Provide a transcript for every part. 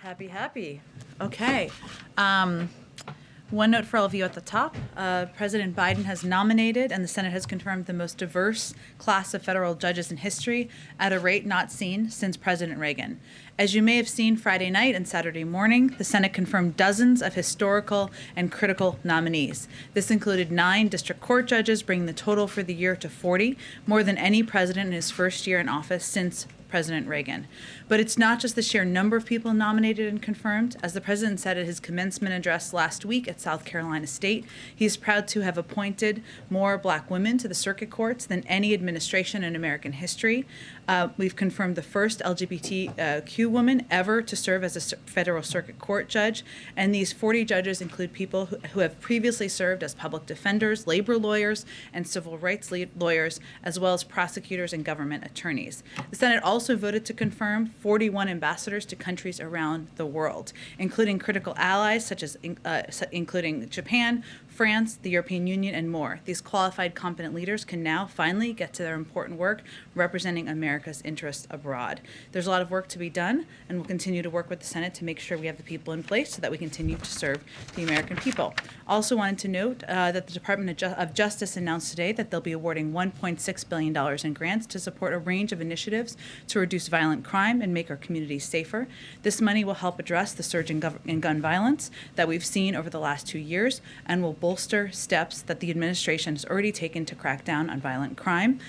Happy, happy. Okay. One note for all of you at the top. President Biden has nominated and the Senate has confirmed the most diverse class of federal judges in history at a rate not seen since President Reagan. As you may have seen Friday night and Saturday morning, the Senate confirmed dozens of historical and critical nominees. This included 9 district court judges, bringing the total for the year to 40, more than any president in his first year in office since President Reagan. But it's not just the sheer number of people nominated and confirmed. As the president said at his commencement address last week at South Carolina State, he is proud to have appointed more black women to the circuit courts than any administration in American history. We've confirmed the first LGBTQ woman ever to serve as a federal circuit court judge, and these 40 judges include people who have previously served as public defenders, labor lawyers, and civil rights lawyers, as well as prosecutors and government attorneys. The Senate also voted to confirm 41 ambassadors to countries around the world, including critical allies such as including Japan, France, the European Union, and more. These qualified, competent leaders can now finally get to their important work representing America's interests abroad. There's a lot of work to be done, and we'll continue to work with the Senate to make sure we have the people in place so that we continue to serve the American people. Also wanted to note that the Department of Justice announced today that they'll be awarding $1.6 billion in grants to support a range of initiatives to reduce violent crime and make our communities safer. This money will help address the surge in gun violence that we've seen over the last 2 years and will bolster steps that the administration has already taken to crack down on violent crime,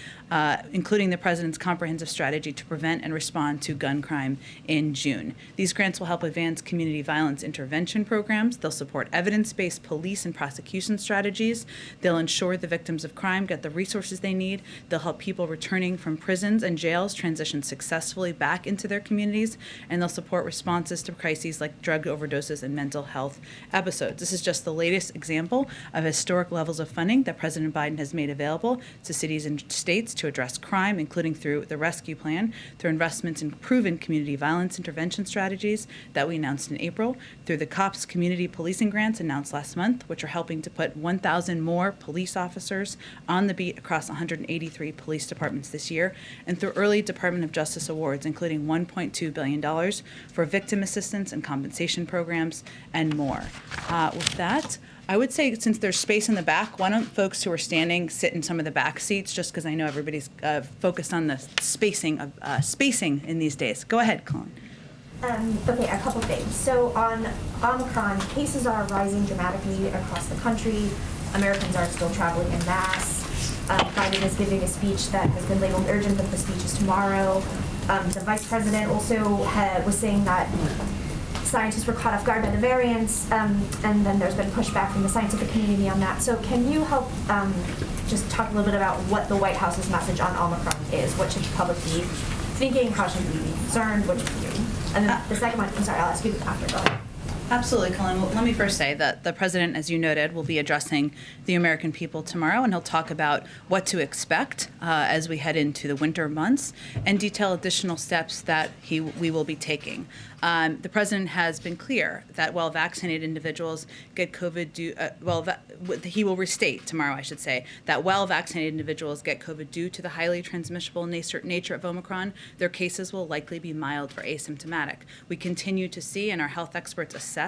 including the president's comprehensive strategy to prevent and respond to gun crime in June. These grants will help advance community violence intervention programs. They'll support evidence-based police and prosecution strategies. They'll ensure the victims of crime get the resources they need. They'll help people returning from prisons and jails transition successfully back into their communities, and they'll support responses to crises like drug overdoses and mental health episodes. This is just the latest example of historic levels of funding that President Biden has made available to cities and states to address crime, including through the Rescue Plan, through investments in proven community violence intervention strategies that we announced in April, through the COPS community policing grants announced last month, which are helping to put 1,000 more police officers on the beat across 183 police departments this year, and through early Department of Justice awards, including $1.2 billion for victim assistance and compensation programs and more. With that, I would say, since there's space in the back, why don't folks who are standing sit in some of the back seats, just because I know everybody's focused on the spacing in these days. Go ahead, Colin. Okay, a couple things. So on Omicron, cases are rising dramatically across the country. Americans are still traveling en masse. Biden is giving a speech that has been labeled urgent, but the speech is tomorrow. The vice president also was saying that scientists were caught off guard by the variants, and then there's been pushback from the scientific community on that. So can you help just talk a little bit about what the White House's message on Omicron is? What should the public be thinking? How should we be concerned? What should we do? And then the second one, I'm sorry, I'll ask you after. Go ahead. Absolutely, Colin. Well, let me first say that the president, as you noted, will be addressing the American people tomorrow, and he'll talk about what to expect as we head into the winter months and detail additional steps that we will be taking. The president has been clear that while vaccinated individuals get COVID he will restate tomorrow, I should say, that while vaccinated individuals get COVID due to the highly transmissible nature of Omicron, their cases will likely be mild or asymptomatic. We continue to see, and our health experts assess,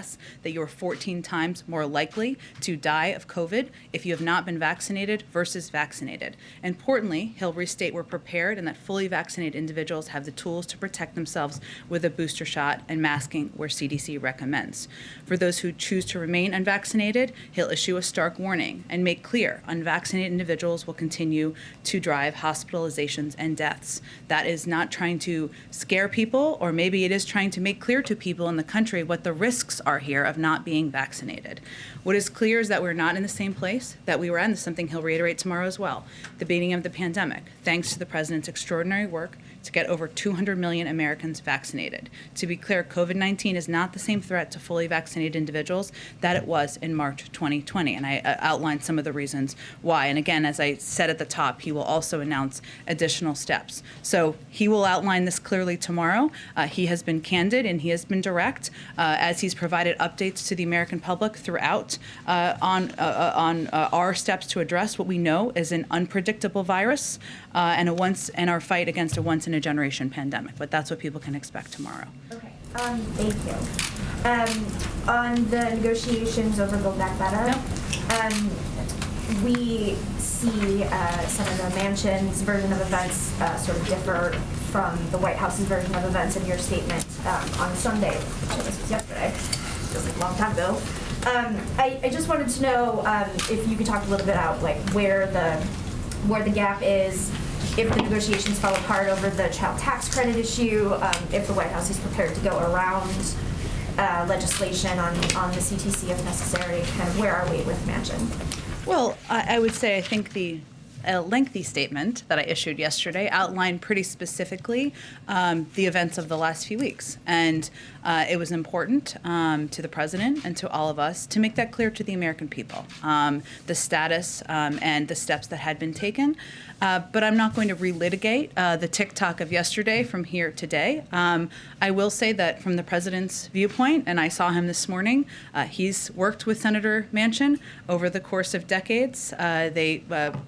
that you're 14 times more likely to die of COVID if you have not been vaccinated versus vaccinated. Importantly, he'll restate we're prepared and that fully vaccinated individuals have the tools to protect themselves with a booster shot and masking where CDC recommends. For those who choose to remain unvaccinated, he'll issue a stark warning and make clear unvaccinated individuals will continue to drive hospitalizations and deaths. That is not trying to scare people, or maybe it is trying to make clear to people in the country what the risks are here of not being vaccinated. What is clear is that we're not in the same place that we were in. This is something he'll reiterate tomorrow as well. The beginning of the pandemic, thanks to the president's extraordinary work to get over 200 million Americans vaccinated. To be clear, COVID-19 is not the same threat to fully vaccinated individuals that it was in March 2020, and I outlined some of the reasons why. And again, as I said at the top, he will also announce additional steps. So he will outline this clearly tomorrow. He has been candid and he has been direct as he's provided updates to the American public throughout on our steps to address what we know is an unpredictable virus and our fight against a once-in-a-generation pandemic. But that's what people can expect tomorrow. Okay. Thank you. On the negotiations over Build Back Better, we see Senator Manchin's version of events sort of differ from the White House's version of events in your statement on Sunday, which this was yesterday, feels like a long time ago. I just wanted to know if you could talk a little bit about like where the gap is, if the negotiations fell apart over the child tax credit issue, if the White House is prepared to go around legislation on the CTC if necessary, kind of where are we with Manchin? Well, I would say I think the lengthy statement that I issued yesterday outlined pretty specifically the events of the last few weeks. And it was important to the president and to all of us to make that clear to the American people, the status and the steps that had been taken. But I'm not going to relitigate the TikTok of yesterday from here today. I will say that from the president's viewpoint, and I saw him this morning, he's worked with Senator Manchin over the course of decades. They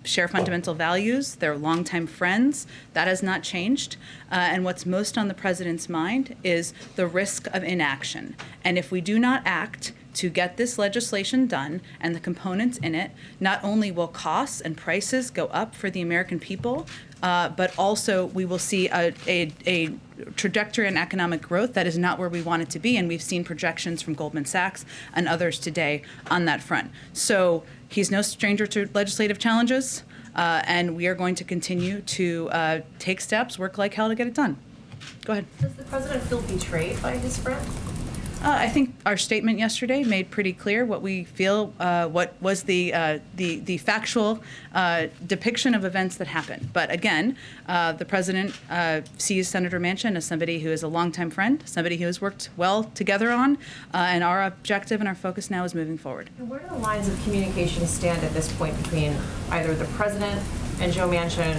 share fundamental values. They're longtime friends. That has not changed. And what's most on the president's mind is the risk of inaction. And if we do not act to get this legislation done and the components in it, not only will costs and prices go up for the American people, but also we will see a trajectory in economic growth that is not where we want it to be. And we've seen projections from Goldman Sachs and others today on that front. So he's no stranger to legislative challenges, and we are going to continue to take steps, work like hell to get it done. Go ahead. Does the president feel betrayed by his friend? I think our statement yesterday made pretty clear what we feel, what was the factual depiction of events that happened. But again, the president sees Senator Manchin as somebody who is a longtime friend, somebody who has worked well together on, and our objective and our focus now is moving forward. And where do the lines of communication stand at this point between either the president and Joe Manchin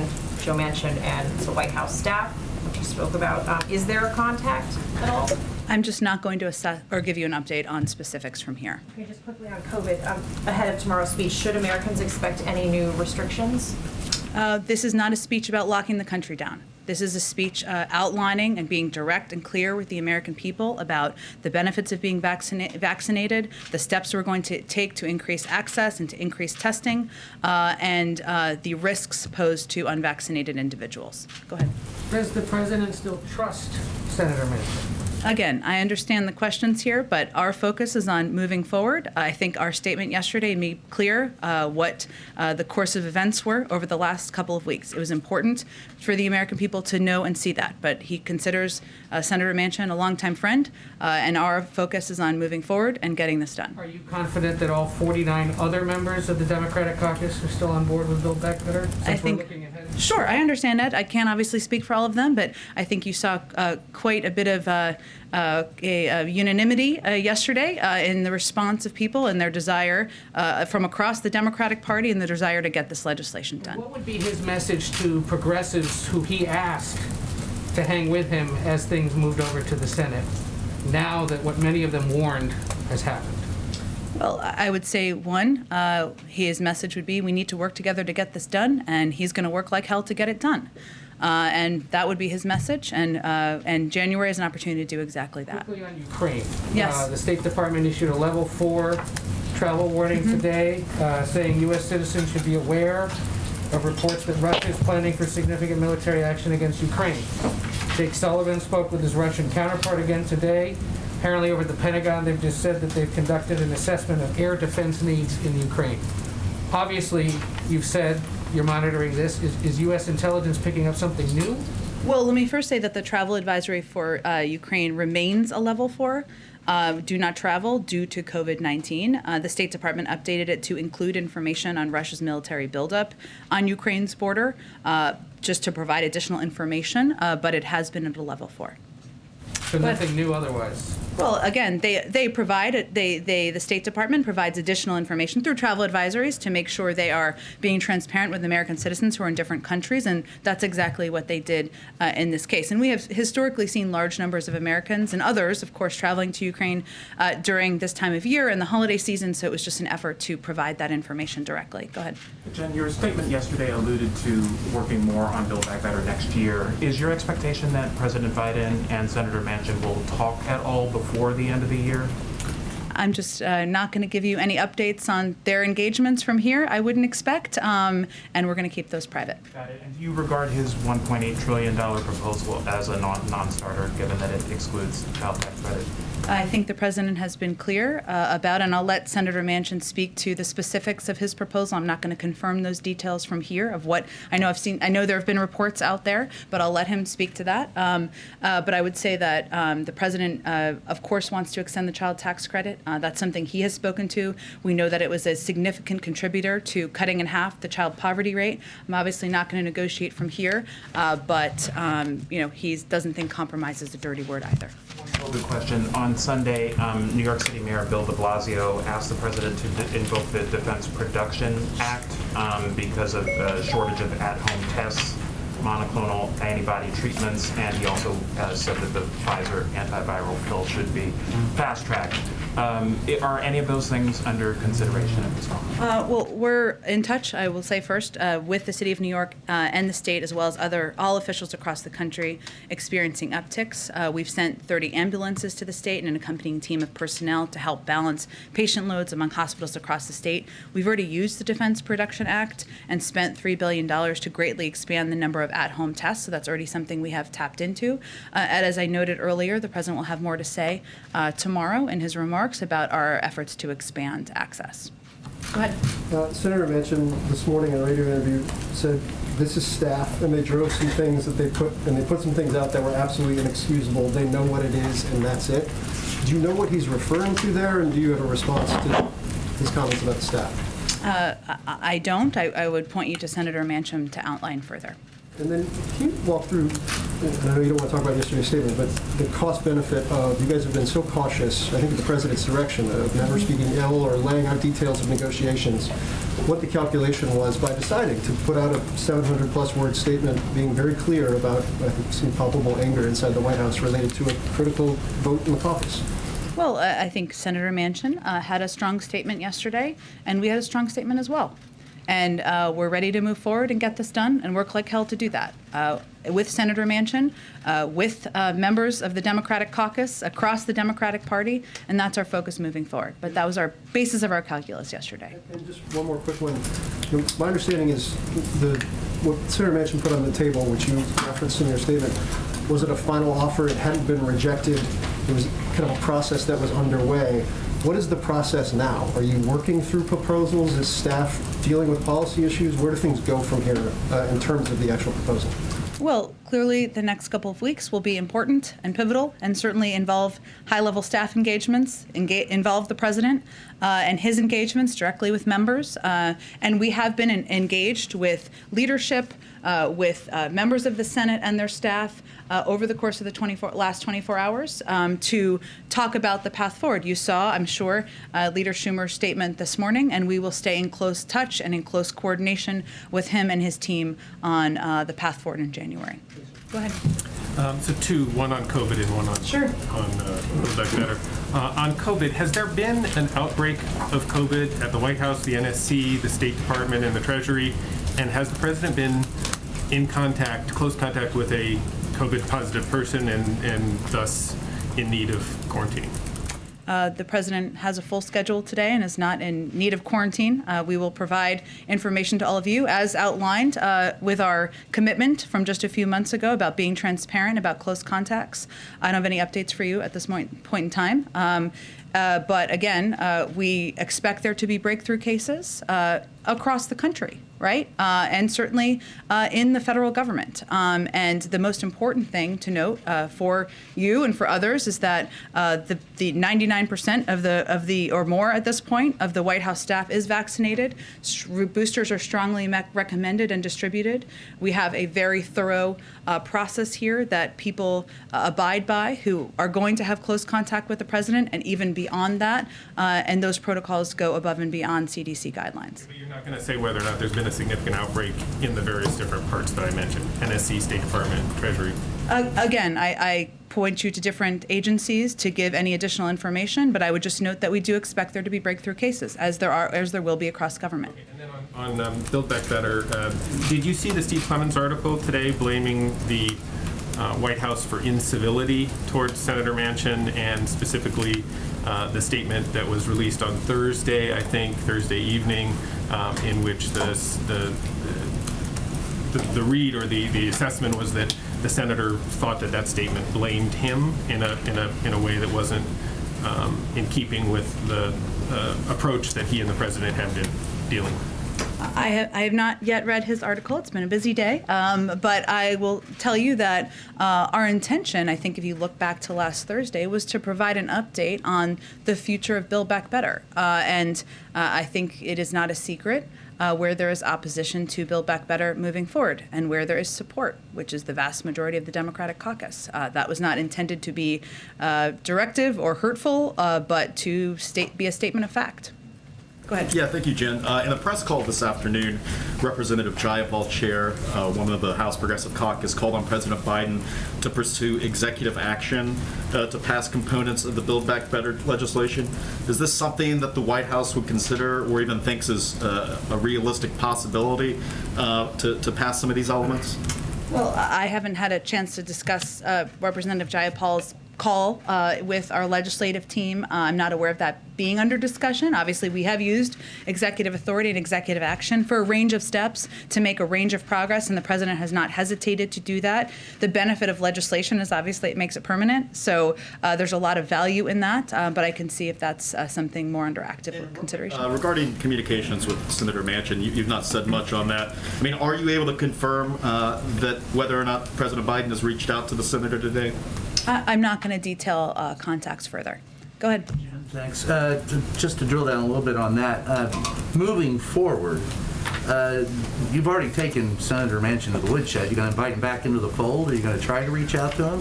and the White House staff, which you spoke about? Is there a contact at all? I'm just not going to assess or give you an update on specifics from here. Okay, just quickly on COVID, ahead of tomorrow's speech, should Americans expect any new restrictions? This is not a speech about locking the country down. This is a speech outlining and being direct and clear with the American people about the benefits of being vaccinated, the steps we're going to take to increase access and to increase testing, and the risks posed to unvaccinated individuals. Go ahead. Does the president still trust Senator Manchin? Again, I understand the questions here, but our focus is on moving forward. I think our statement yesterday made clear what the course of events were over the last couple of weeks. It was important for the American people to know and see that, but he considers Senator Manchin a longtime friend, and our focus is on moving forward and getting this done. Are you confident that all 49 other members of the Democratic caucus are still on board with Build Back Better? I think, sure, I understand that. I can't obviously speak for all of them, but I think you saw quite a bit of unanimity yesterday in the response of people and their desire from across the Democratic Party and the desire to get this legislation done. What would be his message to progressives who he asked to hang with him as things moved over to the Senate, now that what many of them warned has happened? Well, I would say, one, his message would be we need to work together to get this done, and he's going to work like hell to get it done. And that would be his message, and January is an opportunity to do exactly that. Quickly on Ukraine. Yes. The State Department issued a level 4 travel warning today, saying U.S. citizens should be aware of reports that Russia is planning for significant military action against Ukraine. Jake Sullivan spoke with his Russian counterpart again today. Apparently over the Pentagon, they've just said that they've conducted an assessment of air defense needs in Ukraine. Obviously, you've said you're monitoring this. Is U.S. intelligence picking up something new? Well, let me first say that the travel advisory for Ukraine remains a level 4. Do not travel due to COVID-19. The State Department updated it to include information on Russia's military buildup on Ukraine's border, just to provide additional information, but it has been at a level 4. So nothing new otherwise? Well, again, they provide the State Department provides additional information through travel advisories to make sure they are being transparent with American citizens who are in different countries, and that's exactly what they did in this case. And we have historically seen large numbers of Americans and others, of course, traveling to Ukraine during this time of year and the holiday season. So it was just an effort to provide that information directly. Go ahead. Jen, your statement yesterday alluded to working more on Build Back Better next year. Is your expectation that President Biden and Senator Manchin will talk at all before the end of the year? I'm just not going to give you any updates on their engagements from here. I wouldn't expect, and we're going to keep those private. Got it. And do you regard his $1.8 trillion proposal as a non-starter, given that it excludes child tax credit? I think the president has been clear about, and I'll let Senator Manchin speak to the specifics of his proposal. I'm not going to confirm those details from here of what I know. I know there have been reports out there, but I'll let him speak to that. But I would say that the president, of course, wants to extend the child tax credit. That's something he has spoken to. We know that it was a significant contributor to cutting in half the child poverty rate. I'm obviously not going to negotiate from here, but he doesn't think compromise is a dirty word either. Good question. On Sunday, New York City Mayor Bill de Blasio asked the president to invoke the Defense Production Act because of a shortage of at-home tests, monoclonal antibody treatments, and he also said that the Pfizer antiviral pill should be fast-tracked. Are any of those things under consideration at this moment? Well, we're in touch, I will say first, with the City of New York and the state, as well as all officials across the country experiencing upticks. We've sent 30 ambulances to the state and an accompanying team of personnel to help balance patient loads among hospitals across the state. We've already used the Defense Production Act and spent $3 billion to greatly expand the number of at-home tests, so that's already something we have tapped into. And as I noted earlier, the president will have more to say tomorrow in his remarks about our efforts to expand access. Go ahead. Senator Manchin this morning in a radio interview said this is staff, and they drove some things that they put some things out that were absolutely inexcusable. They know what it is, and that's it. Do you know what he's referring to there, and do you have a response to his comments about the staff? I don't. I would point you to Senator Manchin to outline further. And then can you walk through, and I know you don't want to talk about yesterday's statement, but the cost benefit of, you guys have been so cautious, I think at the president's direction, of never speaking ill or laying out details of negotiations, what the calculation was by deciding to put out a 700-plus word statement being very clear about, I think, some palpable anger inside the White House related to a critical vote in the caucus. Well, I think Senator Manchin had a strong statement yesterday, and we had a strong statement as well. And we're ready to move forward and get this done and work like hell to do that. With Senator Manchin, with members of the Democratic caucus across the Democratic Party, and that's our focus moving forward. But that was our basis of our calculus yesterday. And just one more quick one. My understanding is what Senator Manchin put on the table, which you referenced in your statement, was it a final offer? It hadn't been rejected. It was kind of a process that was underway. What is the process now? Are you working through proposals? Is staff dealing with policy issues? Where do things go from here in terms of the actual proposal? Well, clearly the next couple of weeks will be important and pivotal and certainly involve high-level staff engagements, involve the president and his engagements directly with members. And we have been engaged with leadership, with members of the Senate and their staff over the course of the last 24 hours to talk about the path forward. You saw, I'm sure, Leader Schumer's statement this morning, and we will stay in close touch and in close coordination with him and his team on the path forward in January. Go ahead. So one on COVID and one on Build Back Better. On COVID, has there been an outbreak of COVID at the White House, the NSC, the State Department, and the Treasury? And has the president been in close contact with a COVID positive person and thus in need of quarantine? The president has a full schedule today and is not in need of quarantine. We will provide information to all of you as outlined with our commitment from just a few months ago about being transparent about close contacts. I don't have any updates for you at this point in time. But again, we expect there to be breakthrough cases across the country, right? And certainly in the federal government. And the most important thing to note for you and for others is that the 99% of the or more at this point of the White House staff is vaccinated. Boosters are strongly recommended and distributed. We have a very thorough process here that people abide by who are going to have close contact with the president, and even beyond that. And those protocols go above and beyond CDC guidelines. But you're not going to say whether or not there's been a significant outbreak in the various different parts that I mentioned, NSC, State Department, Treasury. Again, I point you to different agencies to give any additional information, but I would just note that we do expect there to be breakthrough cases, as there will be across government. Okay. And then on Build Back Better, did you see the Steve Clemons article today blaming the White House for incivility towards Senator Manchin, and specifically the statement that was released on Thursday, I think, Thursday evening, in which the read or the assessment was that the senator thought that statement blamed him in a way that wasn't in keeping with the approach that he and the president have been dealing with. I have not yet read his article. It's been a busy day. But I will tell you that our intention, I think if you look back to last Thursday, was to provide an update on the future of Build Back Better. And I think it is not a secret where there is opposition to Build Back Better moving forward, and where there is support, which is the vast majority of the Democratic caucus. That was not intended to be directive or hurtful, but to be a statement of fact. Go ahead. Yeah, thank you, Jen. In a press call this afternoon, Representative Jayapal, chair, one of the House Progressive Caucus, called on President Biden to pursue executive action to pass components of the Build Back Better legislation. Is this something that the White House would consider or even thinks is a realistic possibility to pass some of these elements? Well, I haven't had a chance to discuss Representative Jayapal's call with our legislative team. I'm not aware of that being under discussion. Obviously, we have used executive authority and executive action for a range of steps to make a range of progress, and the president has not hesitated to do that. The benefit of legislation is obviously it makes it permanent, so there's a lot of value in that, but I can see if that's something more under active consideration. Regarding communications with Senator Manchin, you've not said much on that. I mean, are you able to confirm that whether or not President Biden has reached out to the senator today? I'm not going to detail contacts further. Go ahead. Thanks. Just to drill down a little bit on that, moving forward, you've already taken Senator Manchin to the woodshed. You're going to invite him back into the fold? Are you going to try to reach out to him?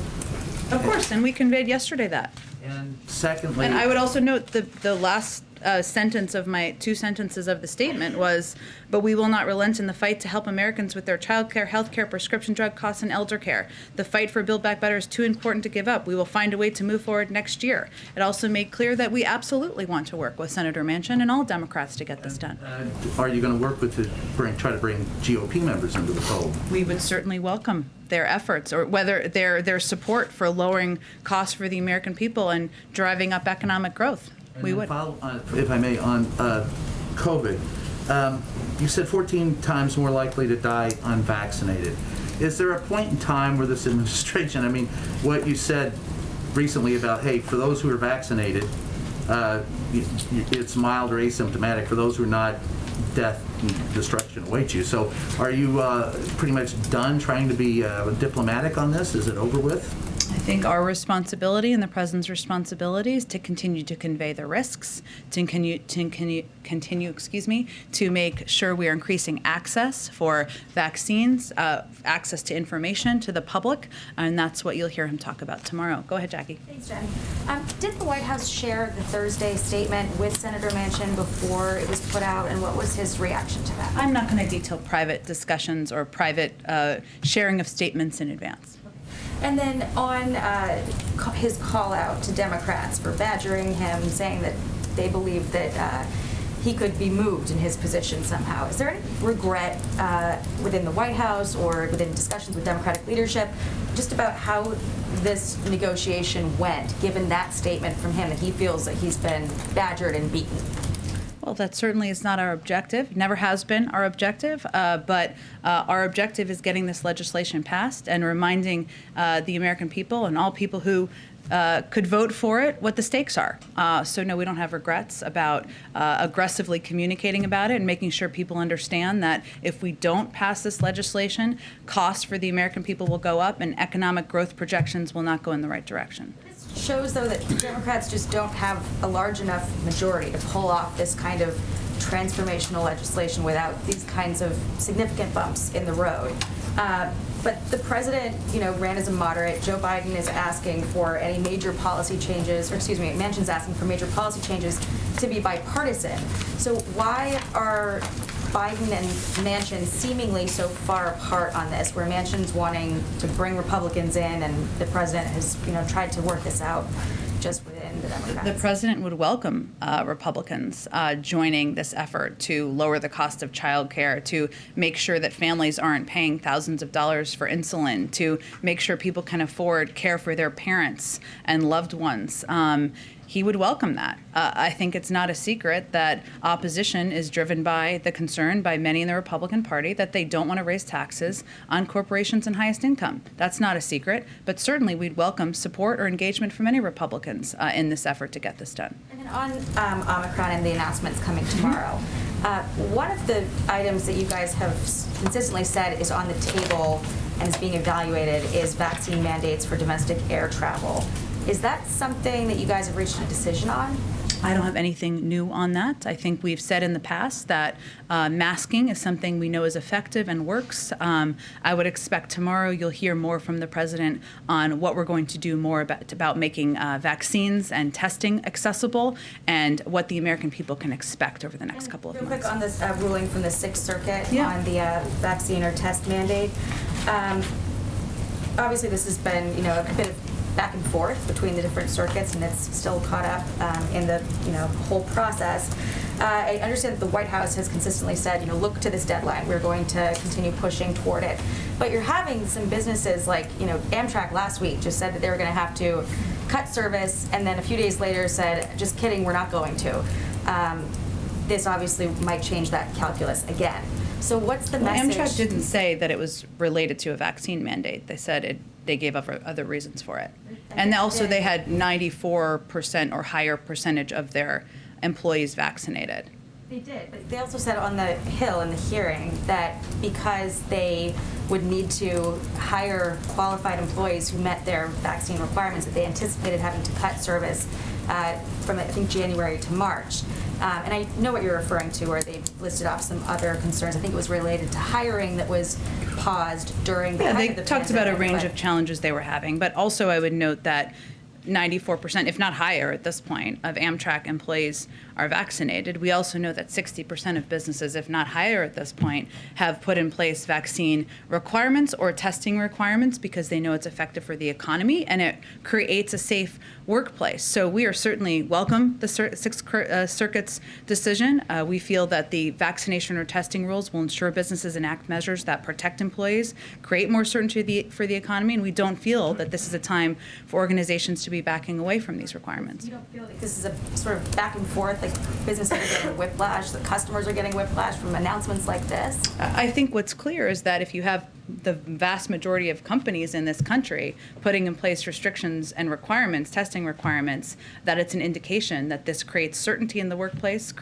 Of course, and we conveyed yesterday that. And secondly... And I would also note the last sentence of my 2 sentences of the statement was, but we will not relent in the fight to help Americans with their child care, health care, prescription drug costs, and elder care. The fight for Build Back Better is too important to give up. We will find a way to move forward next year. It also made clear that we absolutely want to work with Senator Manchin and all Democrats to get this done. Are you going to work with try to bring GOP members into the fold? We would certainly welcome their efforts, or whether their support for lowering costs for the American people and driving up economic growth. We would. Follow on, if I may, on COVID. You said 14 times more likely to die unvaccinated. Is there a point in time where this administration, I mean, what you said recently about, hey, for those who are vaccinated, it's mild or asymptomatic. For those who are not, death and destruction awaits you. So are you pretty much done trying to be diplomatic on this? Is it over with? I think our responsibility and the president's responsibility is to continue to convey the risks, to continue, to make sure we are increasing access for vaccines, access to information to the public, and that's what you'll hear him talk about tomorrow. Go ahead, Jackie. Thanks, Jen. Did the White House share the Thursday statement with Senator Manchin before it was put out, and what was his reaction to that? I'm not going to detail private discussions or private sharing of statements in advance. And then on his call out to Democrats for badgering him, saying that they believe that he could be moved in his position somehow. Is there any regret within the White House or within discussions with Democratic leadership just about how this negotiation went, given that statement from him that he feels that he's been badgered and beaten? Well, that certainly is not our objective. Never has been our objective. But our objective is getting this legislation passed and reminding the American people and all people who could vote for it, what the stakes are. So no, we don't have regrets about aggressively communicating about it and making sure people understand that if we don't pass this legislation, costs for the American people will go up and economic growth projections will not go in the right direction. This shows, though, that Democrats just don't have a large enough majority to pull off this kind of transformational legislation without these kinds of significant bumps in the road. But the president, ran as a moderate. Joe Biden is asking for any major policy changes, or excuse me, Manchin's asking for major policy changes to be bipartisan. So why are Biden and Manchin seemingly so far apart on this, where Manchin's wanting to bring Republicans in and the president has, tried to work this out just within the Democrats? The president would welcome Republicans joining this effort to lower the cost of child care, to make sure that families aren't paying thousands of dollars for insulin, to make sure people can afford care for their parents and loved ones. He would welcome that. I think it's not a secret that opposition is driven by the concern by many in the Republican Party that they don't want to raise taxes on corporations and highest income. That's not a secret, but certainly we'd welcome support or engagement from any Republicans in this effort to get this done. And then on Omicron and the announcements coming tomorrow, one of the items that you guys have consistently said is on the table and is being evaluated is vaccine mandates for domestic air travel. Is that something that you guys have reached a decision on? I don't have anything new on that. I think we've said in the past that masking is something we know is effective and works. I would expect tomorrow you'll hear more from the president on what we're going to do more about making vaccines and testing accessible and what the American people can expect over the next couple of months. Real quick on this ruling from the Sixth Circuit on the vaccine or test mandate. Obviously, this has been, a bit of back and forth between the different circuits, and it's still caught up in the whole process. I understand that the White House has consistently said, look to this deadline. We're going to continue pushing toward it. But you're having some businesses like, Amtrak last week just said that they were going to have to cut service, and then a few days later said, just kidding, we're not going to. This obviously might change that calculus again. So what's the message? Amtrak didn't say that it was related to a vaccine mandate. They said they gave other reasons for it. And also they had 94% or higher percentage of their employees vaccinated. They did, but they also said on the Hill in the hearing that because they would need to hire qualified employees who met their vaccine requirements, that they anticipated having to cut service from, I think, January to March. And I know what you're referring to, where they listed off some other concerns. I think it was related to hiring that was paused during the they talked about a range of challenges they were having, but also I would note that 94%, if not higher at this point, of Amtrak employees are vaccinated. We also know that 60% of businesses, if not higher at this point, have put in place vaccine requirements or testing requirements because they know it's effective for the economy and it creates a safe workplace. So we are certainly welcome the Sixth Circuit's decision. We feel that the vaccination or testing rules will ensure businesses enact measures that protect employees, create more certainty for the economy, and we don't feel that this is a time for organizations to be backing away from these requirements. You don't feel like this is a sort of back and forth, like businesses are getting whiplash, the customers are getting whiplash from announcements like this? I think what's clear is that if you have the vast majority of companies in this country putting in place restrictions and requirements, testing requirements, that it's an indication that this creates certainty in the workplace,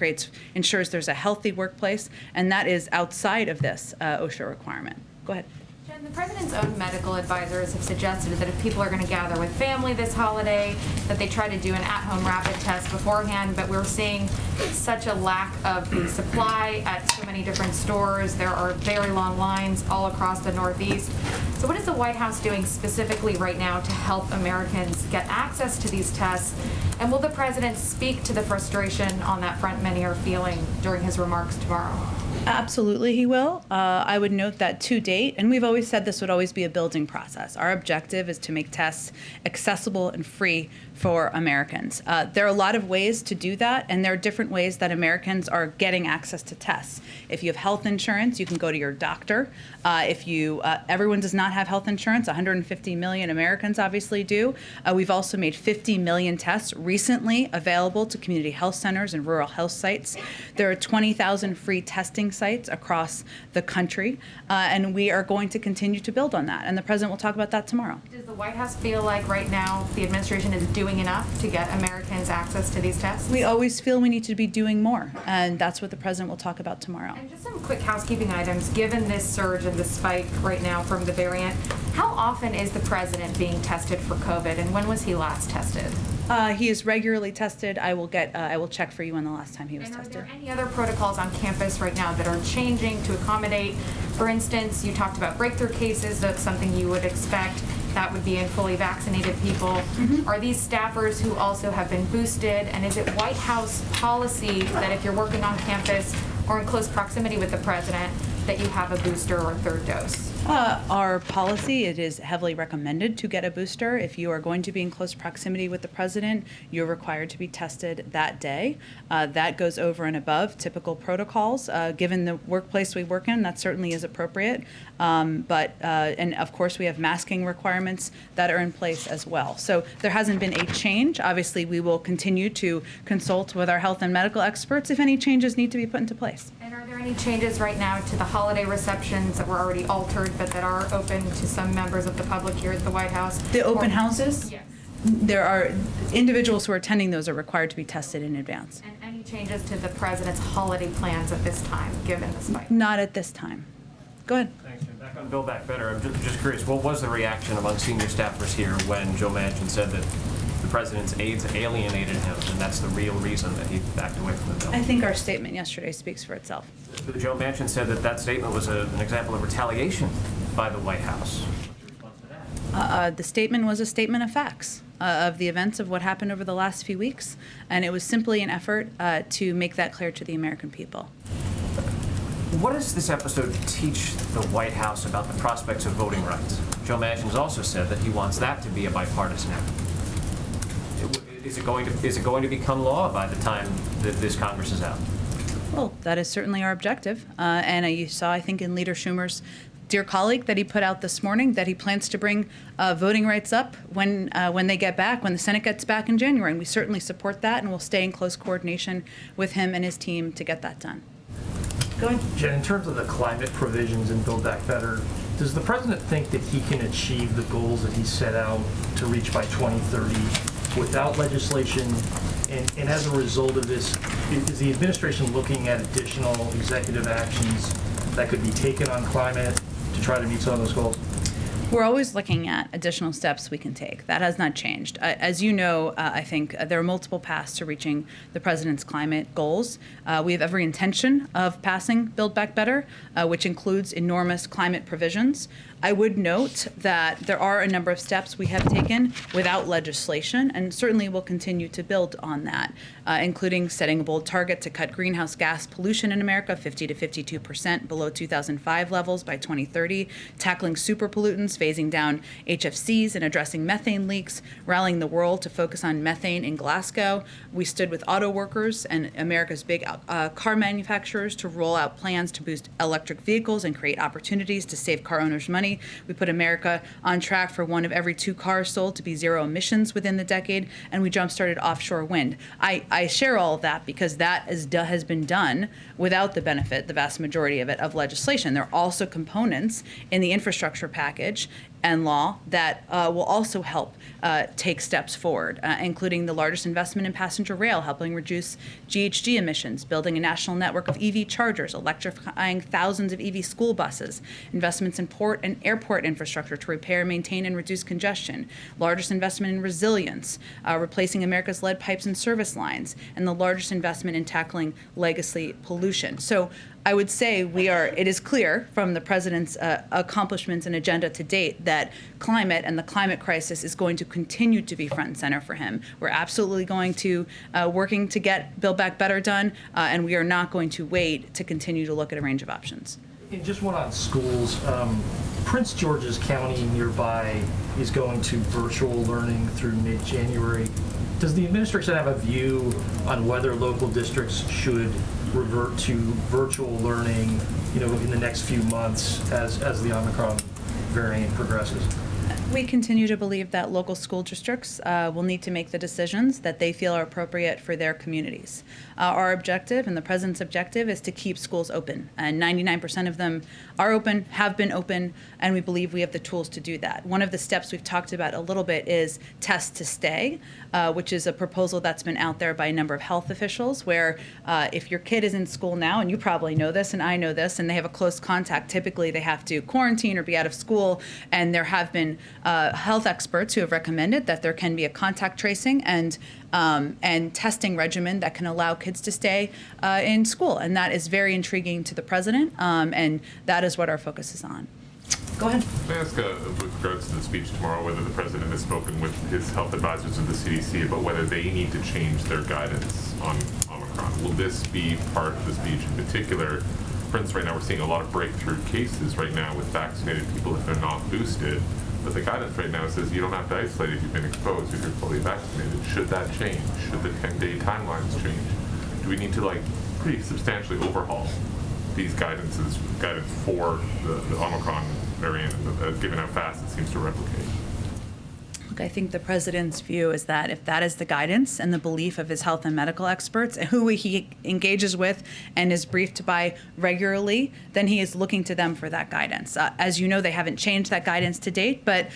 ensures there's a healthy workplace, and that is outside of this OSHA requirement. Go ahead. Jen, the president's own medical advisors have suggested that if people are going to gather with family this holiday, that they try to do an at-home rapid test beforehand, but we're seeing such a lack of the supply at so many different stores. There are very long lines all across the Northeast. So what is the White House doing specifically right now to help Americans get access to these tests? And will the president speak to the frustration on that front many are feeling during his remarks tomorrow? Absolutely, he will. I would note that to date, and we've always said this would always be a building process, our objective is to make tests accessible and free for Americans. There are a lot of ways to do that, and there are different ways that Americans are getting access to tests. If you have health insurance, you can go to your doctor. Everyone does not have health insurance. 150 million Americans obviously do. We've also made 50 million tests recently available to community health centers and rural health sites. There are 20,000 free testing polling sites across the country, and we are going to continue to build on that. And the president will talk about that tomorrow. Does the White House feel like right now the administration is doing enough to get Americans access to these tests? We always feel we need to be doing more, and that's what the president will talk about tomorrow. And just some quick housekeeping items. Given this surge and the spike right now from the variant, how often is the president being tested for COVID, and when was he last tested? He is regularly tested. I will check for you on the last time he was And are tested. there any other protocols on campus right now that are changing to accommodate? For instance, you talked about breakthrough cases. That's something you would expect. That would be in fully vaccinated people. Are these staffers who also have been boosted? And is it White House policy that if you're working on campus or in close proximity with the president, that you have a booster or third dose? Our policy, it is heavily recommended to get a booster. If you are going to be in close proximity with the president, you're required to be tested that day. That goes over and above typical protocols. Given the workplace we work in, that certainly is appropriate. And of course, we have masking requirements that are in place as well. So there hasn't been a change. Obviously, we will continue to consult with our health and medical experts if any changes need to be put into place. And are there any changes right now to the holiday receptions that were already altered but that are open to some members of the public here at the White House? The open houses? Yes. There are individuals who are attending those are required to be tested in advance. And any changes to the president's holiday plans at this time, given the spike? Not at this time. Go ahead. Thanks, Jen. Back on Build Back Better, I'm just curious, what was the reaction among senior staffers here when Joe Manchin said that the president's aides alienated him, and that's the real reason that he backed away from the bill? I think our statement yesterday speaks for itself. Joe Manchin said that that statement was an example of retaliation by the White House. What's your response to that? The statement was a statement of facts of the events of what happened over the last few weeks, and it was simply an effort to make that clear to the American people. What does this episode teach the White House about the prospects of voting rights? Joe Manchin has also said that he wants that to be a bipartisan effort. Is it going to become law by the time that this Congress is out? Well, that is certainly our objective. And you saw, I think, in Leader Schumer's dear colleague that he put out this morning that he plans to bring voting rights up when they get back, when the Senate gets back in January. And we certainly support that, and we'll stay in close coordination with him and his team to get that done. Go ahead. Jen, in terms of the climate provisions in Build Back Better, does the president think that he can achieve the goals that he set out to reach by 2030 without legislation? And as a result of this, is the administration looking at additional executive actions that could be taken on climate to try to meet some of those goals? We're always looking at additional steps we can take. That has not changed. As you know, I think there are multiple paths to reaching the president's climate goals. We have every intention of passing Build Back Better, which includes enormous climate provisions. I would note that there are a number of steps we have taken without legislation, and certainly will continue to build on that, including setting a bold target to cut greenhouse gas pollution in America 50 to 52% below 2005 levels by 2030, tackling superpollutants, phasing down HFCs, and addressing methane leaks, rallying the world to focus on methane in Glasgow. We stood with auto workers and America's big car manufacturers to roll out plans to boost electric vehicles and create opportunities to save car owners money. We put America on track for 1 of every 2 cars sold to be zero emissions within the decade, and we jump-started offshore wind. I share all of that because that has been done without the benefit, the vast majority of it, of legislation. There are also components in the infrastructure package and law that will also help take steps forward, including the largest investment in passenger rail, helping reduce GHG emissions, building a national network of EV chargers, electrifying thousands of EV school buses, investments in port and airport infrastructure to repair, maintain, and reduce congestion, largest investment in resilience, replacing America's lead pipes and service lines, and the largest investment in tackling legacy pollution. So I would say it is clear from the president's accomplishments and agenda to date that climate and the climate crisis is going to continue to be front and center for him. We're absolutely going to working to get Build Back Better done, and we are not going to wait to continue to look at a range of options. And just one on schools. Prince George's County nearby is going to virtual learning through mid-January. Does the administration have a view on whether local districts should revert to virtual learning, in the next few months as the Omicron variant progresses? We continue to believe that local school districts will need to make the decisions that they feel are appropriate for their communities. our objective and the president's objective is to keep schools open. And 99% of them are open, have been open, and we believe we have the tools to do that. One of the steps we've talked about a little bit is test to stay, which is a proposal that's been out there by a number of health officials, where if your kid is in school now, and you probably know this and I know this, and they have a close contact, typically they have to quarantine or be out of school, and there have been health experts who have recommended that there can be a contact tracing and testing regimen that can allow kids to stay in school. And that is very intriguing to the president, and that is what our focus is on. Go ahead. May I ask, with regards to the speech tomorrow, whether the president has spoken with his health advisors of the CDC about whether they need to change their guidance on Omicron? Will this be part of the speech in particular? For instance, right now we're seeing a lot of breakthrough cases right now with vaccinated people if they're not boosted. But the guidance right now says you don't have to isolate if you've been exposed if you're fully vaccinated. Should that change? Should the 10-day timelines change? Do we need to pretty substantially overhaul these guidance for the Omicron variant, given how fast it seems to replicate? Look, I think the president's view is that if that is the guidance and the belief of his health and medical experts, who he engages with and is briefed by regularly, then he is looking to them for that guidance. As you know, they haven't changed that guidance to date, but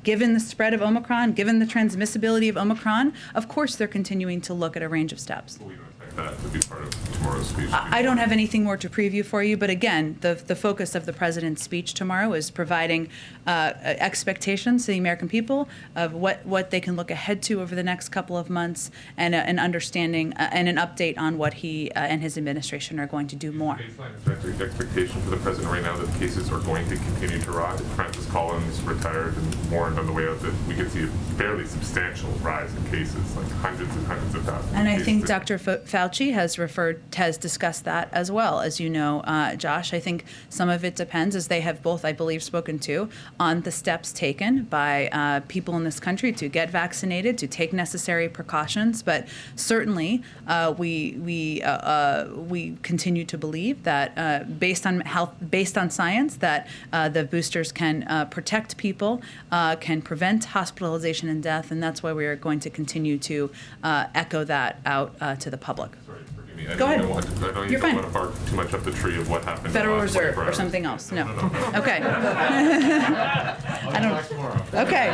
given the spread of Omicron, given the transmissibility of Omicron, of course they're continuing to look at a range of steps. We don't expect that to be part of tomorrow's speech. I don't have anything more to preview for you, but again, the focus of the president's speech tomorrow is providing expectations to the American people of what they can look ahead to over the next couple of months, and an understanding and an update on what he and his administration are going to do more. Baseline expectation for the president right now that cases are going to continue to rise. Francis Collins retired and warned on the way out that we could see a fairly substantial rise in cases, like hundreds and hundreds of thousands. And I think Dr. Fauci has discussed that as well. As you know, Josh, I think some of it depends, as they have both, I believe, spoken to, on the steps taken by people in this country to get vaccinated, to take necessary precautions. But certainly, we continue to believe that, based on science, that the boosters can protect people, can prevent hospitalization and death, and that's why we are going to continue to echo that out to the public. Sorry, forgive me. Go ahead. I know you You're don't fine. want to bark too much up the tree of what happened. Federal in the last Reserve 24 or hours. something else? No. No. Okay. I don't. Okay.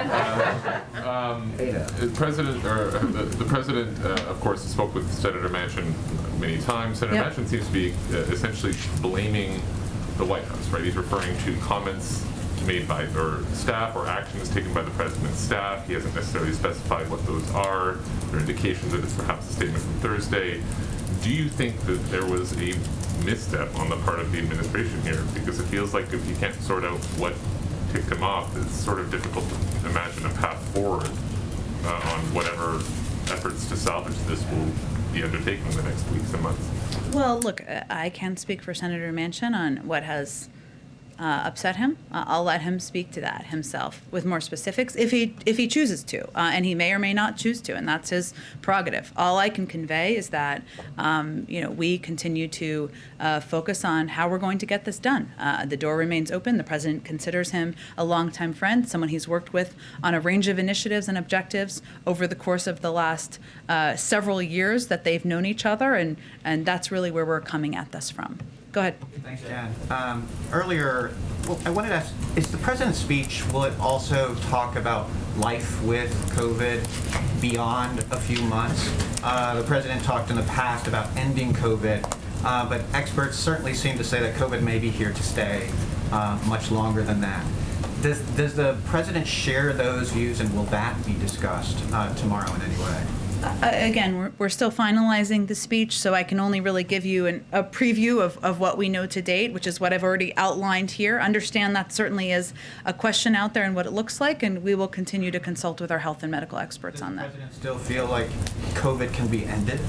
The president, of course, spoke with Senator Manchin many times. Senator Yep. Manchin seems to be essentially blaming the White House, right? He's referring to comments made by or staff or actions taken by the president's staff. He hasn't necessarily specified what those are. There are indications that it's perhaps a statement from Thursday. Do you think that there was a misstep on the part of the administration here? Because it feels like if you can't sort out what ticked him off, it's sort of difficult to imagine a path forward on whatever efforts to salvage this will be undertaken in the next weeks and months. Well, look, I can't speak for Senator Manchin on what has upset him. I'll let him speak to that himself with more specifics if he chooses to, and he may or may not choose to, and that's his prerogative. All I can convey is that we continue to focus on how we're going to get this done. The door remains open. The president considers him a longtime friend, someone he's worked with on a range of initiatives and objectives over the course of the last several years that they've known each other, and that's really where we're coming at this from. Go ahead. Thanks, Jen. Earlier, I wanted to ask, is the president's speech, will it also talk about life with COVID beyond a few months? The president talked in the past about ending COVID, but experts certainly seem to say that COVID may be here to stay much longer than that. Does the president share those views, and will that be discussed tomorrow in any way? Again, we're still finalizing the speech, so I can only really give you a preview of what we know to date, which is what I've already outlined here. Understand that certainly is a question out there and what it looks like, and we will continue to consult with our health and medical experts on that. Does the president still feel like COVID can be ended?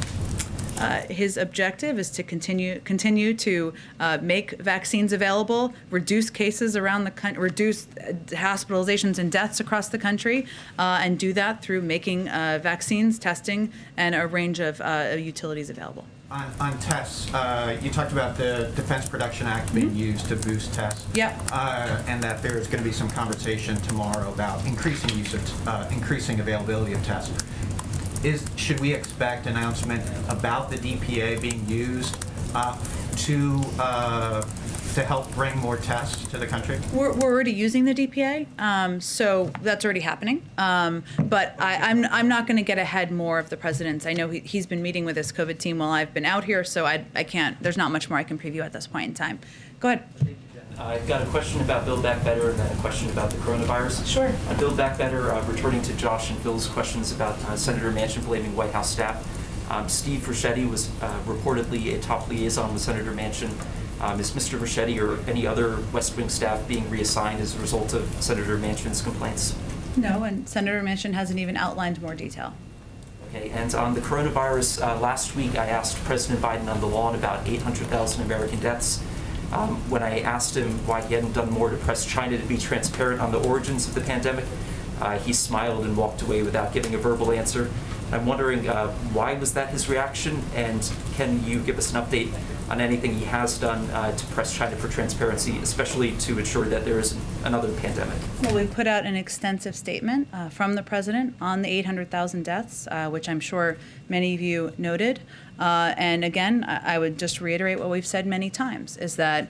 His objective is to continue to make vaccines available, reduce cases around the country, reduce hospitalizations and deaths across the country, and do that through making vaccines, testing, and a range of utilities available. On tests, you talked about the Defense Production Act being used to boost tests. Yep. And that there's going to be some conversation tomorrow about increasing availability of tests. should we expect announcement about the DPA being used to help bring more tests to the country? We're already using the DPA, so that's already happening. But I'm not going to get ahead more of the president's. I know he's been meeting with his COVID team while I've been out here, so I can't. There's not much more I can preview at this point in time. Go ahead. I've got a question about Build Back Better and then a question about the coronavirus. Sure. On Build Back Better, returning to Josh and Phil's questions about Senator Manchin blaming White House staff. Steve Ricchetti was reportedly a top liaison with Senator Manchin. Is Mr. Ricchetti or any other West Wing staff being reassigned as a result of Senator Manchin's complaints? No, and Senator Manchin hasn't even outlined more detail. Okay, and on the coronavirus, last week I asked President Biden on the lawn about 800,000 American deaths. When I asked him why he hadn't done more to press China to be transparent on the origins of the pandemic, he smiled and walked away without giving a verbal answer. I'm wondering why was that his reaction, and can you give us an update on anything he has done to press China for transparency, especially to ensure that there isn't another pandemic? Well, we put out an extensive statement from the president on the 800,000 deaths, which I'm sure many of you noted. And again, I would just reiterate what we've said many times, is that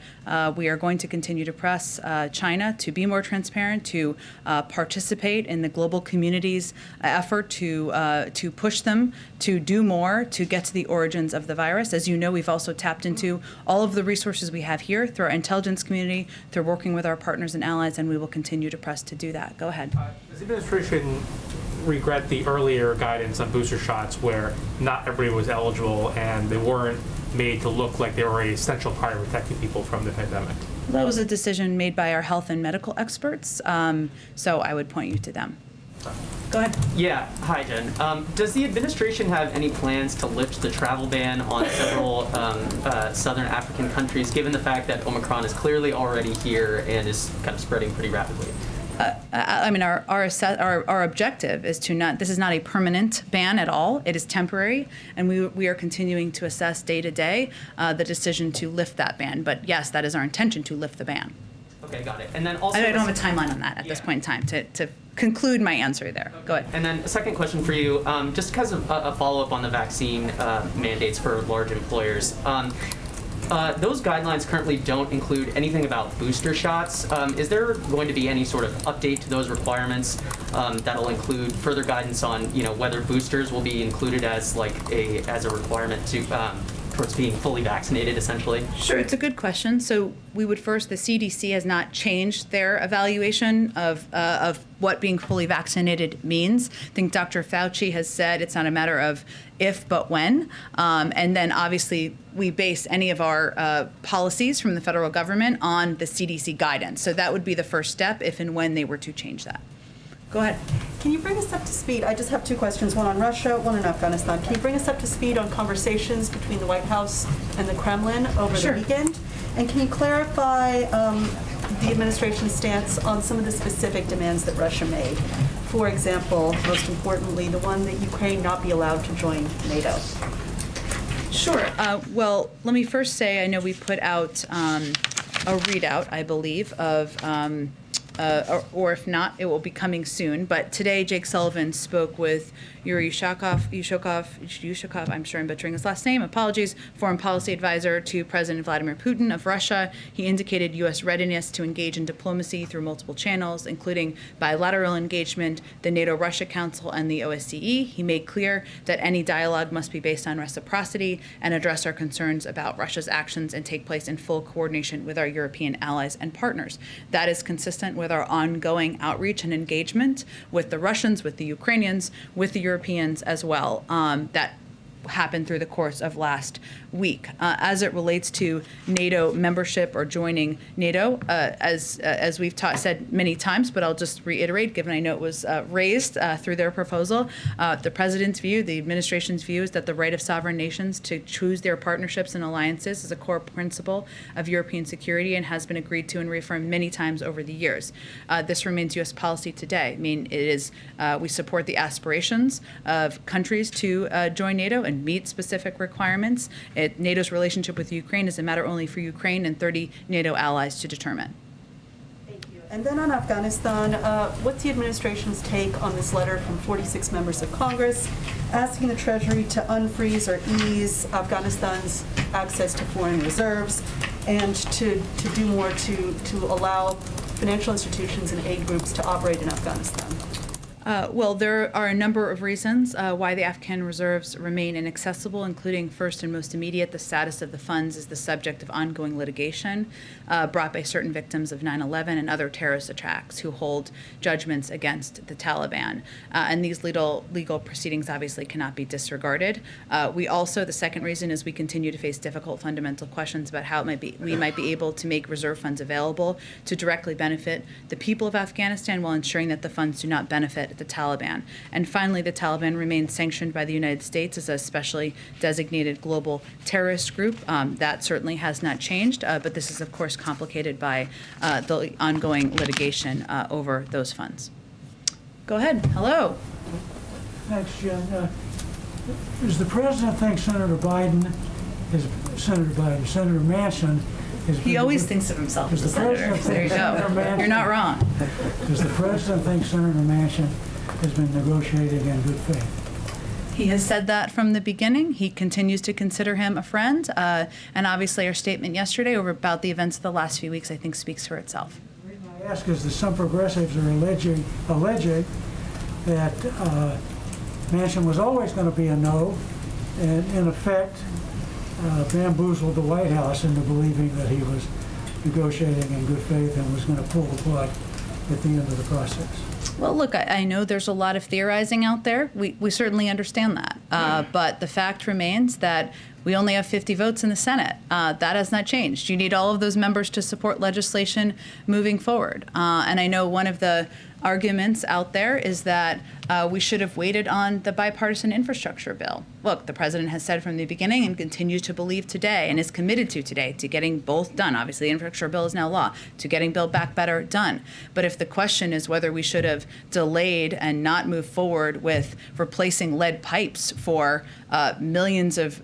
we are going to continue to press China to be more transparent, to participate in the global community's effort to push them to do more to get to the origins of the virus. As you know, we've also tapped into all of the resources we have here through our intelligence community, through working with our partners and allies, and we will continue to press to do that. Go ahead. Does the administration regret the earlier guidance on booster shots where not everybody was eligible and they weren't made to look like they were an essential part of protecting people from the pandemic? That was a decision made by our health and medical experts, so I would point you to them. Go ahead. Yeah, hi Jen. Does the administration have any plans to lift the travel ban on several southern African countries, given the fact that Omicron is clearly already here and is kind of spreading pretty rapidly? I mean, our objective is to not, this is not a permanent ban at all. It is temporary, and we are continuing to assess day to day the decision to lift that ban. But yes, that is our intention, to lift the ban. Okay, got it. And then also, I don't have a timeline on that at this point in time to conclude my answer there. Okay. Go ahead. And then a second question for you, just because of a follow-up on the vaccine mandates for large employers. Those guidelines currently don't include anything about booster shots. Is there going to be any sort of update to those requirements that'll include further guidance on, whether boosters will be included as as a requirement to towards being fully vaccinated, essentially? Sure, it's a good question. So we would first, the CDC has not changed their evaluation of what being fully vaccinated means. I think Dr. Fauci has said it's not a matter of if, but when. And then obviously we base any of our policies from the federal government on the CDC guidance. So that would be the first step if and when they were to change that. Go ahead. Can you bring us up to speed? I just have two questions, one on Russia, one on Afghanistan. Can you bring us up to speed on conversations between the White House and the Kremlin over the weekend? And can you clarify the administration's stance on some of the specific demands that Russia made? For example, most importantly, the one that Ukraine not be allowed to join NATO. Sure. Well, let me first say, I know we put out a readout, I believe, of or if not, it will be coming soon. But today, Jake Sullivan spoke with Yuri Yushakov, I'm sure I'm butchering his last name, apologies, foreign policy advisor to President Vladimir Putin of Russia. He indicated U.S. readiness to engage in diplomacy through multiple channels, including bilateral engagement, the NATO-Russia Council, and the OSCE. He made clear that any dialogue must be based on reciprocity and address our concerns about Russia's actions and take place in full coordination with our European allies and partners. That is consistent with our ongoing outreach and engagement with the Russians, with the Ukrainians, with the Europeans as well, that happened through the course of last week. As it relates to NATO membership or joining NATO, as we've said many times, but I'll just reiterate, given I know it was raised through their proposal, the president's view, the administration's view is that the right of sovereign nations to choose their partnerships and alliances is a core principle of European security and has been agreed to and reaffirmed many times over the years. This remains U.S. policy today. I mean, it is we support the aspirations of countries to join NATO and meet specific requirements. NATO's relationship with Ukraine is a matter only for Ukraine and 30 NATO allies to determine. Thank you. And then on Afghanistan, what's the administration's take on this letter from 46 members of Congress asking the Treasury to unfreeze or ease Afghanistan's access to foreign reserves and to do more to allow financial institutions and aid groups to operate in Afghanistan? Well, there are a number of reasons why the Afghan reserves remain inaccessible, including first and most immediate, the status of the funds is the subject of ongoing litigation brought by certain victims of 9/11 and other terrorist attacks who hold judgments against the Taliban. And these legal proceedings obviously cannot be disregarded. We also, the second reason is we continue to face difficult fundamental questions about how we might be able to make reserve funds available to directly benefit the people of Afghanistan while ensuring that the funds do not benefit the Taliban. And finally, the Taliban remains sanctioned by the United States as a specially designated global terrorist group. That certainly has not changed, but this is, of course, complicated by the ongoing litigation over those funds. Go ahead. Hello. Thanks, Jen. Does the president think Senator Manchin He always thinks of himself as a senator. There you go. You're not wrong. Does the president think Senator Manchin has been negotiating in good faith? He has said that from the beginning. He continues to consider him a friend. And obviously our statement yesterday about the events of the last few weeks, I think, speaks for itself. The reason I ask is that some progressives are alleging that Manchin was always going to be a no, and in effect bamboozled the White House into believing that he was negotiating in good faith and was going to pull the plug at the end of the process. Well, look, I know there's a lot of theorizing out there. We certainly understand that. But the fact remains that we only have 50 votes in the Senate. That has not changed. You need all of those members to support legislation moving forward. And I know one of the arguments out there is that we should have waited on the bipartisan infrastructure bill. Look, the president has said from the beginning and continues to believe today and is committed to today to getting both done. Obviously, the infrastructure bill is now law, to getting Build Back Better done. But if the question is whether we should have delayed and not moved forward with replacing lead pipes for millions of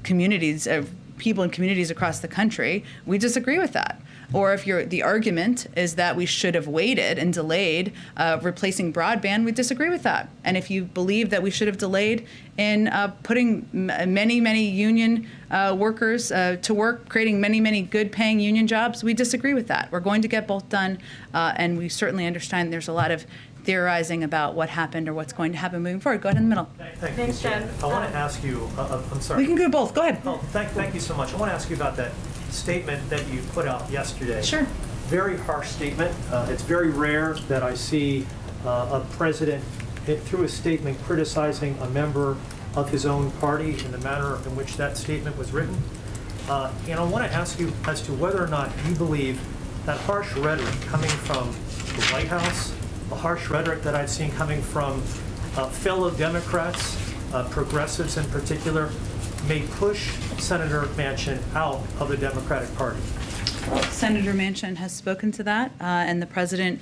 communities, of people in communities across the country, we disagree with that. Or if the argument is that we should have waited and delayed replacing broadband, we disagree with that. And if you believe that we should have delayed in putting many union workers to work, creating many good paying union jobs, we disagree with that. We're going to get both done, and we certainly understand there's a lot of theorizing about what happened or what's going to happen moving forward. Go ahead in the middle. Thanks, Jen. I want to ask you, I'm sorry. We can do both. Go ahead. Oh, thank you so much. I want to ask you about that statement that you put out yesterday. Sure. Very harsh statement. It's very rare that I see a president, through a statement, criticizing a member of his own party in the manner in which that statement was written. And I want to ask you as to whether or not you believe that harsh rhetoric coming from the White House, the harsh rhetoric that I've seen coming from fellow Democrats, progressives in particular, may push Senator Manchin out of the Democratic Party. Senator Manchin has spoken to that, and the president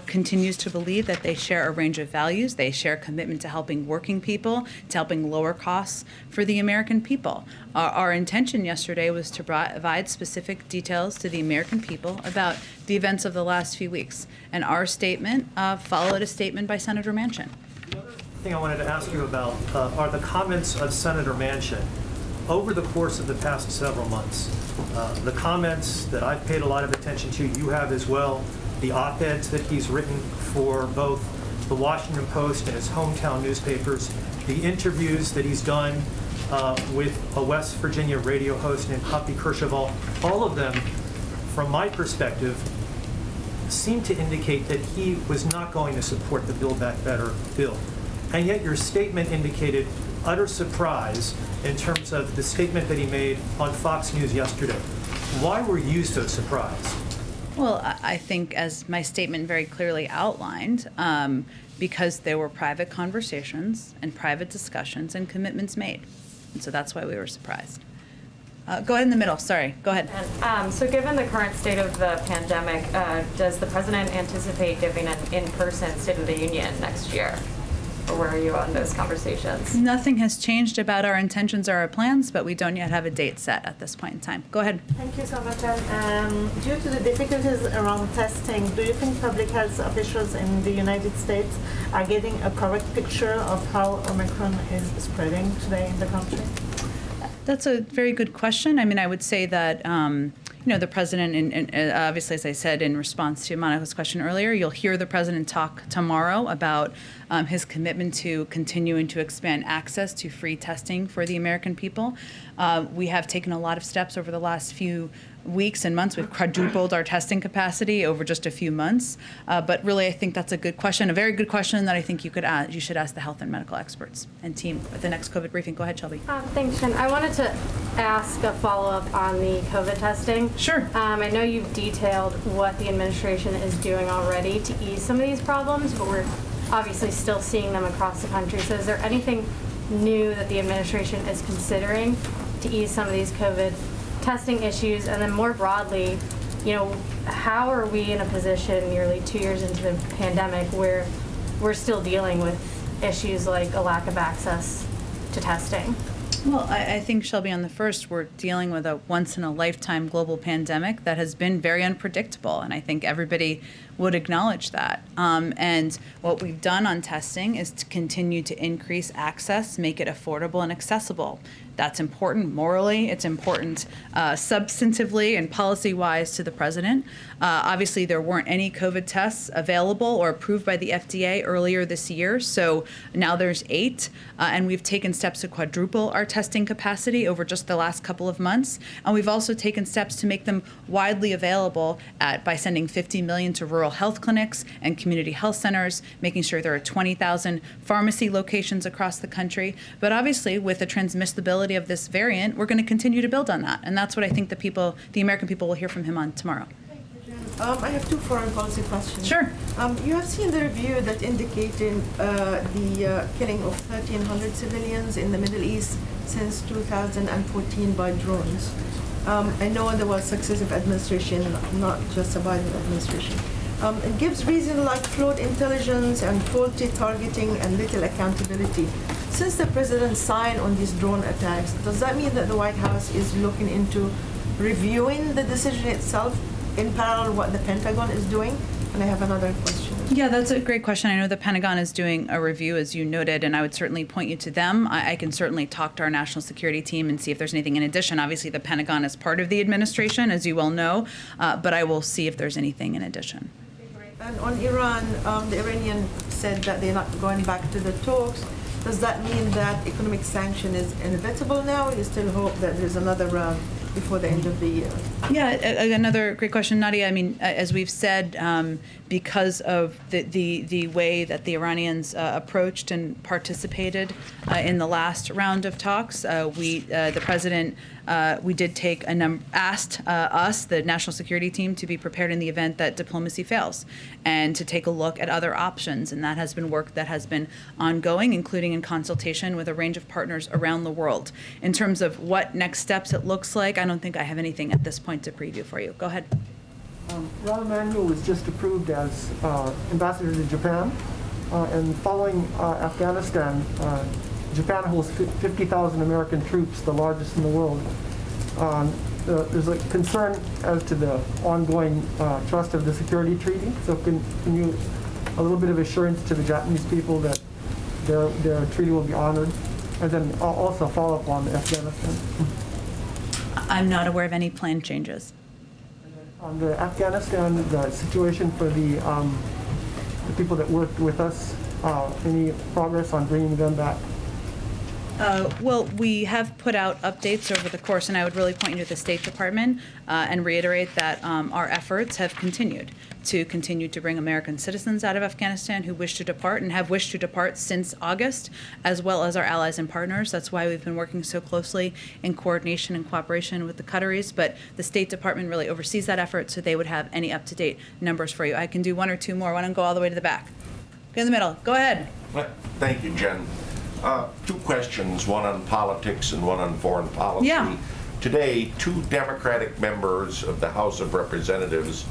continues to believe that they share a range of values. They share a commitment to helping working people, to helping lower costs for the American people. Our intention yesterday was to provide specific details to the American people about the events of the last few weeks, and our statement followed a statement by Senator Manchin. The other thing I wanted to ask you about are the comments of Senator Manchin over the course of the past several months. The comments that I've paid a lot of attention to, you have as well, the op-eds that he's written for both the Washington Post and his hometown newspapers, the interviews that he's done with a West Virginia radio host named Hoppy Kercheval, all of them, from my perspective, seem to indicate that he was not going to support the Build Back Better bill. And yet your statement indicated utter surprise in terms of the statement that he made on Fox News yesterday. Why were you so surprised? Well, I think, as my statement very clearly outlined, because there were private conversations and private discussions and commitments made. And so that's why we were surprised. Go ahead in the middle. Sorry. Go ahead. So given the current state of the pandemic, does the president anticipate giving an in-person State of the Union next year? or where are you on those conversations? Nothing has changed about our intentions or our plans, but we don't yet have a date set at this point in time. Go ahead. Thank you so much. Due to the difficulties around testing, do you think public health officials in the United States are getting a correct picture of how Omicron is spreading today in the country? That's a very good question. I mean, I would say that, the president, and obviously, as I said in response to Monica's question earlier, you'll hear the president talk tomorrow about his commitment to continuing to expand access to free testing for the American people. We have taken a lot of steps over the last few weeks and months. We've quadrupled our testing capacity over just a few months. But really, I think that's a good question, a very good question that I think you should ask the health and medical experts and team at the next COVID briefing. Go ahead, Shelby. Thanks, Jen. I wanted to ask a follow-up on the COVID testing. Sure. I know you've detailed what the administration is doing already to ease some of these problems, but we're obviously still seeing them across the country. So is there anything new that the administration is considering to ease some of these COVID testing issues? And then more broadly, how are we in a position nearly 2 years into the pandemic where we're still dealing with issues like a lack of access to testing? Well, I think, Shelby, on the first, we're dealing with a once-in-a-lifetime global pandemic that has been very unpredictable, and I think everybody would acknowledge that. And what we've done on testing is to continue to increase access, make it affordable and accessible. That's important morally. It's important substantively and policy-wise to the president. Obviously, there weren't any COVID tests available or approved by the FDA earlier this year, so now there's 8, and we've taken steps to quadruple our testing capacity over just the last couple of months. And we've also taken steps to make them widely available by sending $50 million to rural health clinics and community health centers, making sure there are 20,000 pharmacy locations across the country. But obviously, with the transmissibility of this variant, we're going to continue to build on that. And that's what I think the American people will hear from him on tomorrow. I have 2 foreign policy questions. Sure. You have seen the review that indicated the killing of 1,300 civilians in the Middle East since 2014 by drones. I know there was successive administration, not just a Biden administration. It gives reasons like flawed intelligence and faulty targeting and little accountability. Since the president signed on these drone attacks, does that mean that the White House is looking into reviewing the decision itself in parallel what the Pentagon is doing? And I have another question. Yeah, that's a great question. I know the Pentagon is doing a review, as you noted, and I would certainly point you to them. I can certainly talk to our national security team and see if there's anything in addition. Obviously, the Pentagon is part of the administration, as you well know, but I will see if there's anything in addition. And on Iran, the Iranian said that they're not going back to the talks. Does that mean that economic sanction is inevitable now? You still hope that there's another round before the end of the year? Yeah, another great question, Nadia. I mean, as we've said, because of the way that the Iranians approached and participated in the last round of talks, the president, we did take asked us, the national security team, to be prepared in the event that diplomacy fails, and to take a look at other options. And that has been work that has been ongoing, including in consultation with a range of partners around the world. In terms of what next steps it looks like, I don't think I have anything at this point to preview for you. Go ahead. Rahm Emanuel was just approved as ambassador to Japan, and following Afghanistan, Japan holds 50,000 American troops, the largest in the world. There's a concern as to the ongoing trust of the security treaty. So can you, a little bit of assurance to the Japanese people that their treaty will be honored? And then also follow up on Afghanistan. I'm not aware of any planned changes. On the Afghanistan, the situation for the people that worked with us, any progress on bringing them back? Well, we have put out updates over the course, and I would really point you to the State Department and reiterate that our efforts have continued to bring American citizens out of Afghanistan who wish to depart and have wished to depart since August, as well as our allies and partners. That's why we've been working so closely in coordination and cooperation with the Qataris, but the State Department really oversees that effort, so they would have any up-to-date numbers for you. I can do 1 or 2 more. Why don't go all the way to the back? Go in the middle. Go ahead. Thank you, Jen. 2 questions, one on politics and one on foreign policy. Yeah. Today, 2 Democratic members of the House of Representatives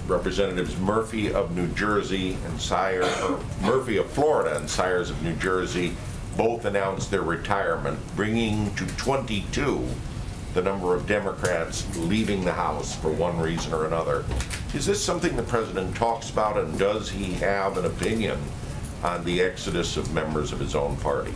Representatives Murphy of New Jersey and Murphy of Florida and Sires of New Jersey both announced their retirement, bringing to 22 the number of Democrats leaving the House for one reason or another. Is this something the President talks about, and does he have an opinion on the exodus of members of his own party?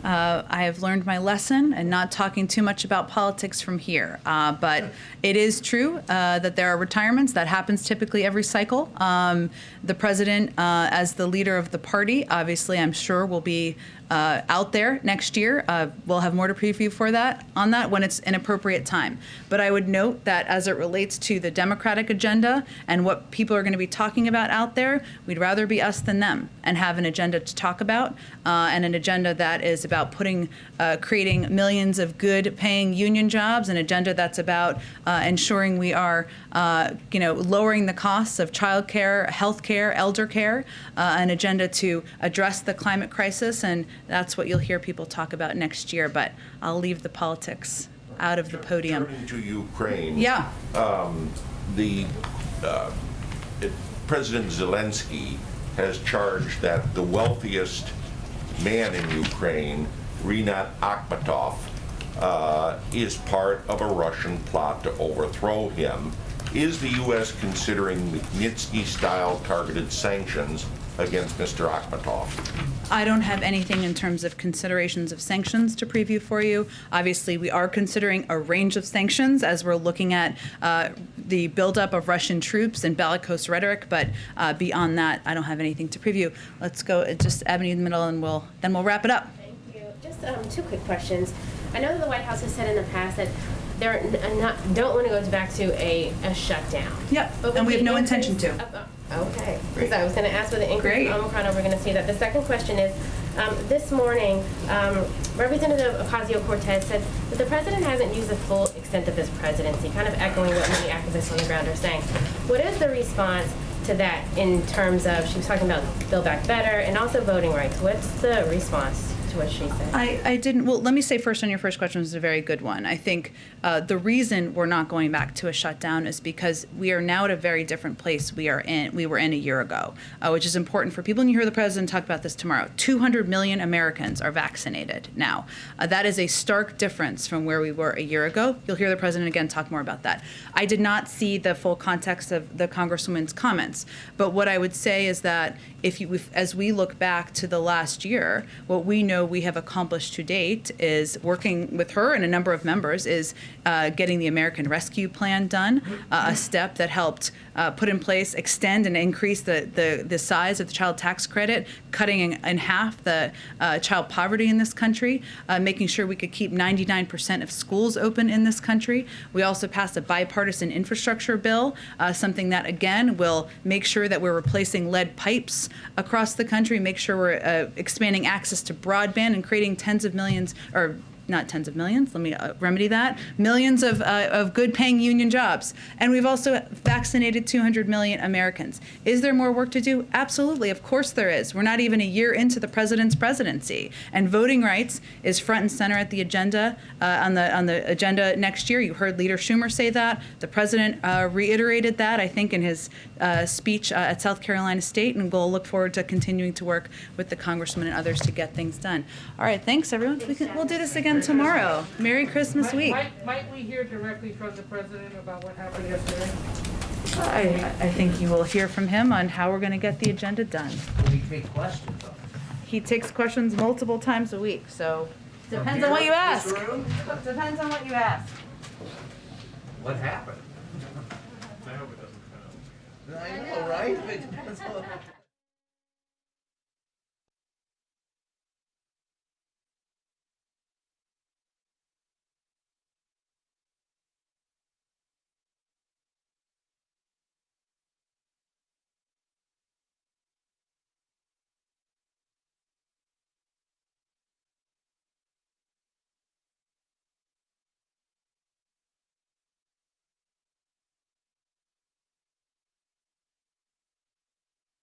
I have learned my lesson and not talking too much about politics from here. But it is true that there are retirements. That happens typically every cycle. The president, as the leader of the party, obviously I'm sure will be out there next year. We'll have more to preview for that on that when it's an appropriate time. But I would note that as it relates to the Democratic agenda and what people are going to be talking about out there, we'd rather be us than them and have an agenda to talk about and an agenda that is about creating millions of good paying union jobs, an agenda that's about ensuring we are lowering the costs of child care, health care, elder care, an agenda to address the climate crisis, and that's what you'll hear people talk about next year. But I'll leave the politics out of the podium. Turning to Ukraine. Yeah. President Zelensky has charged that the wealthiest man in Ukraine, Rinat Akhmatov, is part of a Russian plot to overthrow him. Is the U.S. considering Magnitsky-style targeted sanctions against Mr. Akhmatov? I don't have anything in terms of considerations of sanctions to preview for you. Obviously, we are considering a range of sanctions as we're looking at the buildup of Russian troops and bellicose rhetoric, but beyond that, I don't have anything to preview. Let's go just Ebony in the middle, and then we'll wrap it up. Thank you. Just two quick questions. I know that the White House has said in the past that don't want to go back to a shutdown. Yep, and we have no intention to. Okay, because I was going to ask with the increase in Omicron, are we going to see that? The second question is, this morning, Representative Ocasio-Cortez said that the president hasn't used the full extent of his presidency, kind of echoing what many activists on the ground are saying. What is the response to that in terms of, she was talking about Build Back Better and also voting rights. What's the response to what she said? I didn't. Well, let me say first on your first question was a very good one. I think the reason we're not going back to a shutdown is because we are now at a very different place we were in a year ago, which is important for people. And you hear the president talk about this tomorrow. 200 million Americans are vaccinated now. That is a stark difference from where we were a year ago. You'll hear the president again talk more about that. I did not see the full context of the Congresswoman's comments, but what I would say is that as we look back to the last year, what we know we have accomplished to date is working with her and a number of members is getting the American Rescue Plan done, a step that helped put in place, extend and increase the size of the child tax credit, cutting in half the child poverty in this country, making sure we could keep 99% of schools open in this country. We also passed a bipartisan infrastructure bill, something that, again, will make sure that we're replacing lead pipes across the country, make sure we're expanding access to broadband and creating tens of millions, or not tens of millions, let me remedy that, millions of good-paying union jobs. And we've also vaccinated 200 million Americans. Is there more work to do? Absolutely, of course there is. We're not even a year into the president's presidency. And voting rights is front and center at the agenda, on the agenda next year. You heard Leader Schumer say that. The president reiterated that, I think, in his speech at South Carolina State, and we'll look forward to continuing to work with the congressman and others to get things done. All right, thanks, everyone. We'll do this again tomorrow. Merry Christmas week. Might we hear directly from the president about what happened yesterday? I think you will hear from him on how we're going to get the agenda done. Will he take questions? He takes questions multiple times a week, so depends on what you ask. Depends on what you ask. What happened? I hope it doesn't count. I know, right? It depends on